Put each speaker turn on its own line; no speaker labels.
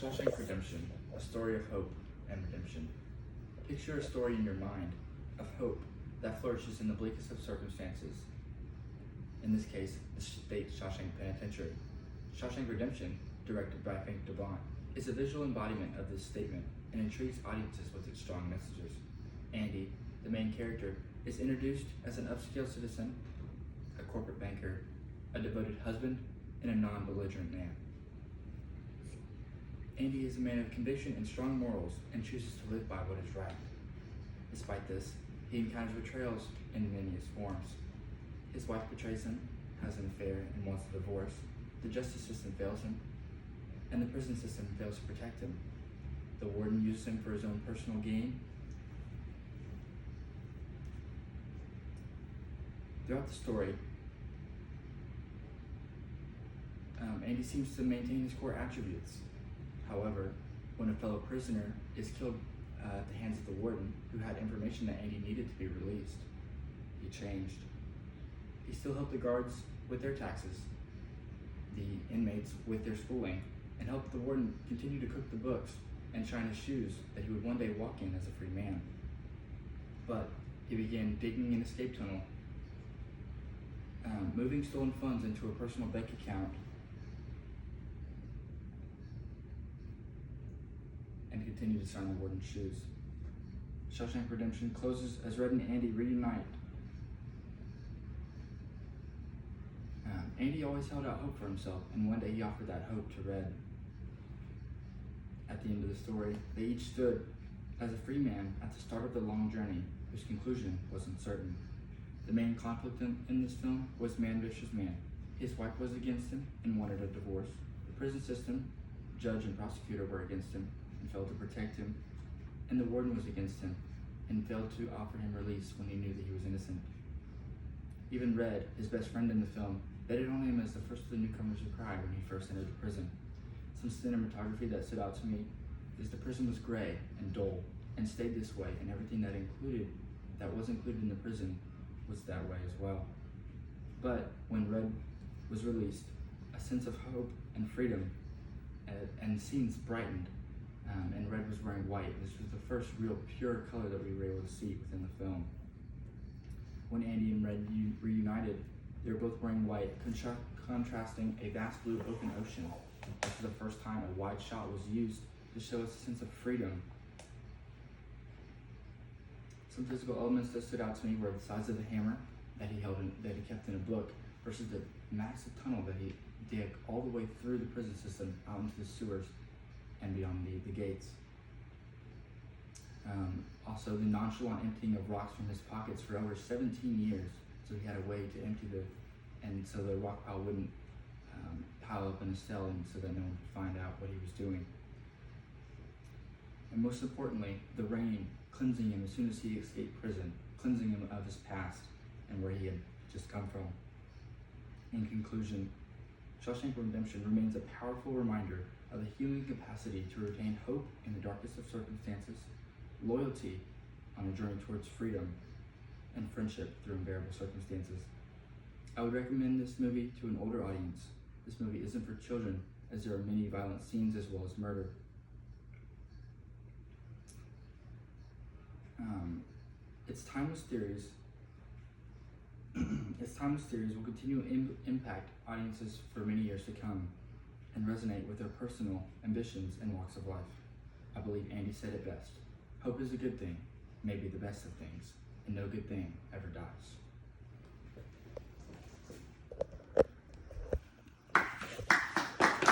Shawshank Redemption, a story of hope and redemption. Picture a story in your mind of hope that flourishes in the bleakest of circumstances. In this case, the state Shawshank Penitentiary. Shawshank Redemption, directed by Frank Darabont, is a visual embodiment of this statement and intrigues audiences with its strong messages. Andy, the main character, is introduced as an upscale citizen, a corporate banker, a devoted husband, and a non-belligerent man. Andy is a man of conviction and strong morals and chooses to live by what is right. Despite this, he encounters betrayals in many forms. His wife betrays him, has an affair, and wants a divorce. The justice system fails him, and the prison system fails to protect him. The warden uses him for his own personal gain. Throughout the story, Andy seems to maintain his core attributes. However, when a fellow prisoner is killed at the hands of the warden, who had information that Andy needed to be released, he changed. He still helped the guards with their taxes, the inmates with their schooling, and helped the warden continue to cook the books and shine his shoes that he would one day walk in as a free man. But he began digging an escape tunnel, moving stolen funds into a personal bank account, and continued to shine the warden's shoes. Shawshank Redemption closes as Red and Andy reunite. Andy always held out hope for himself, and one day he offered that hope to Red. At the end of the story, they each stood as a free man at the start of the long journey, whose conclusion was uncertain. The main conflict in this film was man versus man. His wife was against him and wanted a divorce. The prison system, judge and prosecutor were against him and failed to protect him, and the warden was against him and failed to offer him release when he knew that he was innocent. Even Red, his best friend in the film, betted on him as the first of the newcomers to cry when he first entered the prison. Some cinematography that stood out to me is the prison was gray and dull and stayed this way, and everything that was included in the prison was that way as well. But when Red was released, a sense of hope and freedom and scenes brightened, and Red was wearing white. This was the first real pure color that we were able to see within the film. When Andy and Red reunited, they were both wearing white, contrasting a vast blue open ocean. This was the first time a wide shot was used to show us a sense of freedom. Some physical elements that stood out to me were the size of the hammer that he kept in a book versus the massive tunnel that he dug all the way through the prison system out into the sewers and beyond the gates. Also, the nonchalant emptying of rocks from his pockets for over 17 years, so he had a way to empty and so the rock pile wouldn't pile up in a cell, and so that no one could find out what he was doing. And most importantly, the rain cleansing him as soon as he escaped prison, cleansing him of his past and where he had just come from. In conclusion, Shawshank Redemption remains a powerful reminder of the healing capacity to retain hope in the darkest of circumstances, loyalty on a journey towards freedom, and friendship through unbearable circumstances. I would recommend this movie to an older audience. This movie isn't for children, as there are many violent scenes as well as murder. Its timeless theories will continue to impact audiences for many years to come and resonate with their personal ambitions and walks of life. I believe Andy said it best. Hope is a good thing, maybe the best of things, and no good thing ever dies.